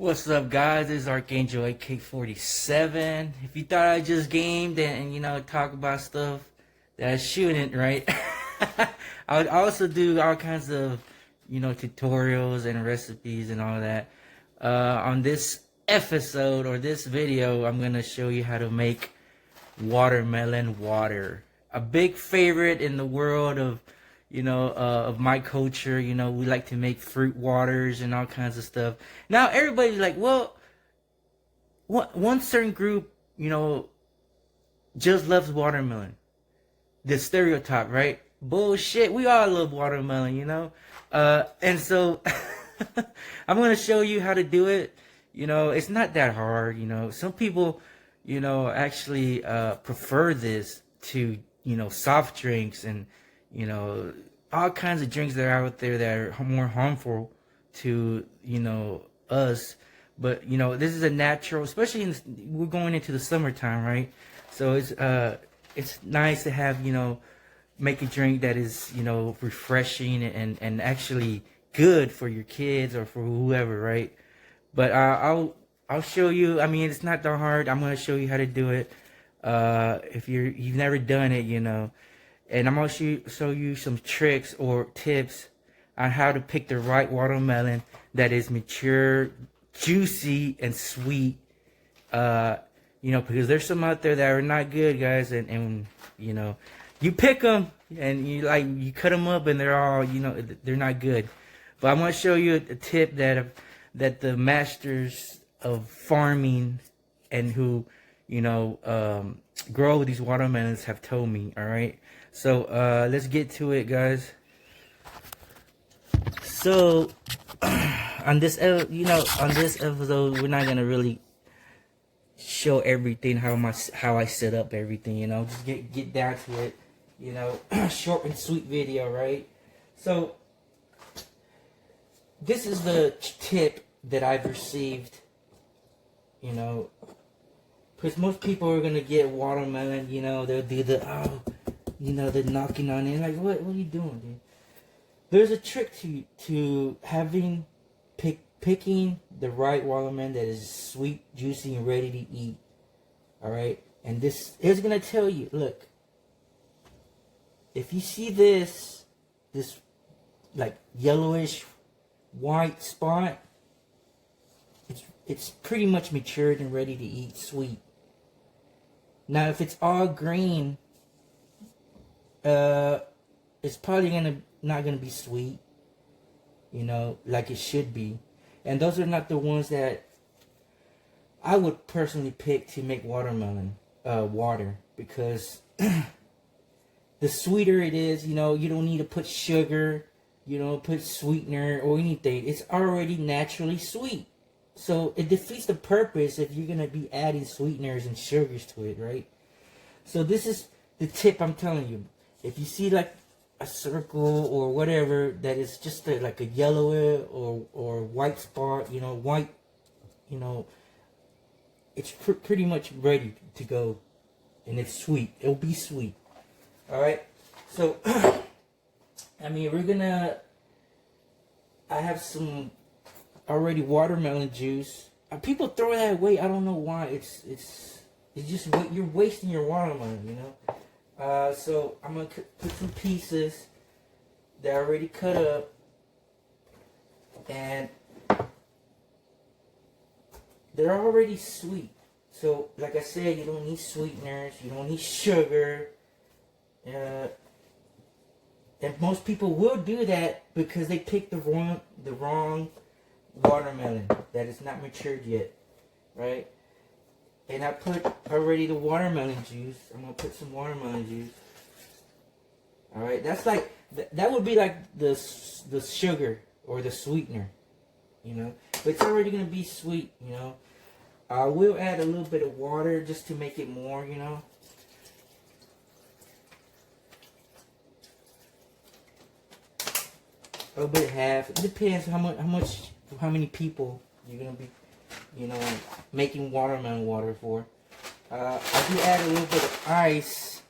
What's up, guys? This is Archangel AK-47. If you thought I just gamed and talk about stuff that I shouldn't, right? I would also do all kinds of tutorials and recipes and all that. On this episode or this video, I'm gonna show you how to make watermelon water. A big favorite in the world of my culture. We like to make fruit waters and all kinds of stuff. Now everybody's like, well, one certain group, just loves watermelon. The stereotype, right? Bullshit. We all love watermelon. And so I'm gonna show you how to do it. It's not that hard. Some people, actually prefer this to soft drinks and all kinds of drinks that are out there that are more harmful to us. But this is a natural, especially we're going into the summertime, right? So it's nice to have make a drink that is refreshing and actually good for your kids or for whoever, right? But I'll show you. I mean, it's not that hard. I'm gonna show you how to do it. If you've never done it, and I'm gonna show you some tricks or tips on how to pick the right watermelon that is mature, juicy, and sweet. Because there's some out there that are not good, guys, and you pick them and you cut them up and they're all they're not good. But I'm gonna show you a tip that the masters of farming and who grow these watermelons have told me. All right, so let's get to it, guys. So on this episode, we're not gonna really show everything how I set up everything. Just get down to it. Short and sweet video, right? So this is the tip that I've received. Because most people are gonna get watermelon. They'll do they're knocking on it. Like, what are you doing, dude? There's a trick to picking the right watermelon that is sweet, juicy, and ready to eat. All right, and this is gonna tell you. Look, if you see this like yellowish white spot, it's pretty much matured and ready to eat, sweet. Now, if it's all green, it's probably not gonna be sweet, like it should be. And those are not the ones that I would personally pick to make watermelon water, because the sweeter it is, you don't need to put sugar, put sweetener or anything. It's already naturally sweet. So it defeats the purpose if you're going to be adding sweeteners and sugars to it, right? So this is the tip I'm telling you. If you see like a circle or whatever that is just like a yellow or white spot, white, it's pretty much ready to go. And it's sweet. It'll be sweet. Alright? So, I mean, I have some already watermelon juice. People throw that away. I don't know why. It's just you're wasting your watermelon, so I'm gonna put some pieces that I already cut up, and they're already sweet. So, like I said, you don't need sweeteners. You don't need sugar. And most people will do that because they pick the wrong watermelon that is not matured yet, right? And I put already the watermelon juice. I'm gonna put some watermelon juice. All right, that's like that would be like the sugar or the sweetener, But it's already gonna be sweet, I will add a little bit of water just to make it more, A little bit of half. It depends how many people you're gonna be, making watermelon water for. I do add a little bit of ice.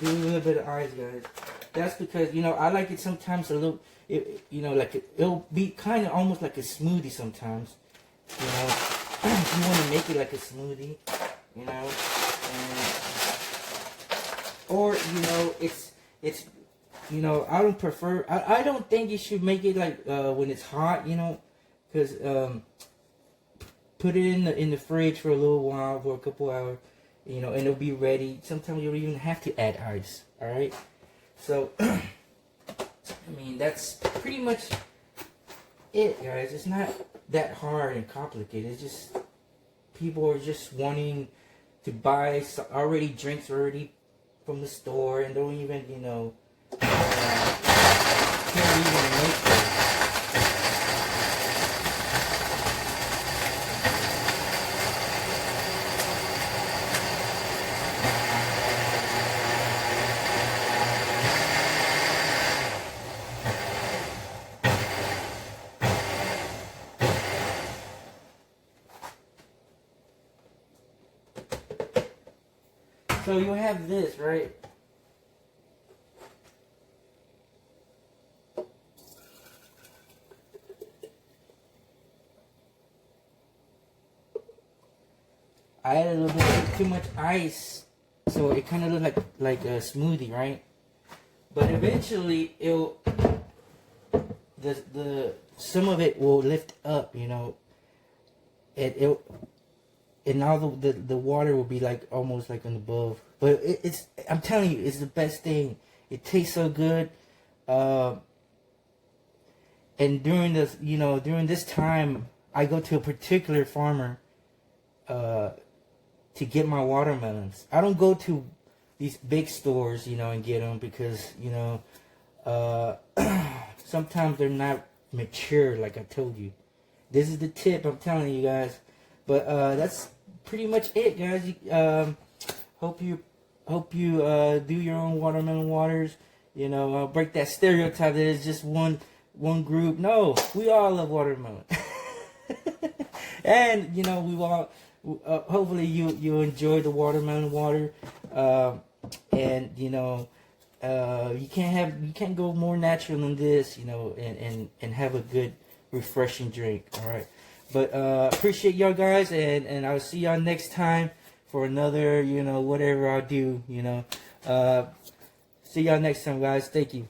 Guys. That's because I like it sometimes a little. It'll be kind of almost like a smoothie sometimes, You know, if you want to make it like a smoothie, you know, or you know, it's you know, I don't prefer. I don't think you should make it like when it's hot, you know, because put it in the fridge for a little while, for a couple hours, you know, and it'll be ready. Sometimes you don't even have to add ice. All right, so I mean that's pretty much it, guys. It's not that hard and complicated. It's just people are just wanting to buy already drinks already from the store and don't even, you know, can't even make it. So you have this, right? I added a little bit too much ice, so it kind of looked like a smoothie, right? But eventually, the some of it will lift up, you know. And now the water will be like almost like on above. But it's I'm telling you, it's the best thing. It tastes so good. And during this time, I go to a particular farmer to get my watermelons. I don't go to these big stores, you know, and get them because, you know, sometimes they're not mature, like I told you. This is the tip I'm telling you guys. But that's pretty much it, guys. Hope you do your own watermelon waters. You know, break that stereotype that it's just one group. No, we all love watermelon. And you know, we all hopefully you enjoy the watermelon water. And you know, you can't go more natural than this. You know, and have a good refreshing drink. All right. But appreciate y'all guys, and I'll see y'all next time for another, you know, whatever I'll do, you know. See y'all next time, guys. Thank you.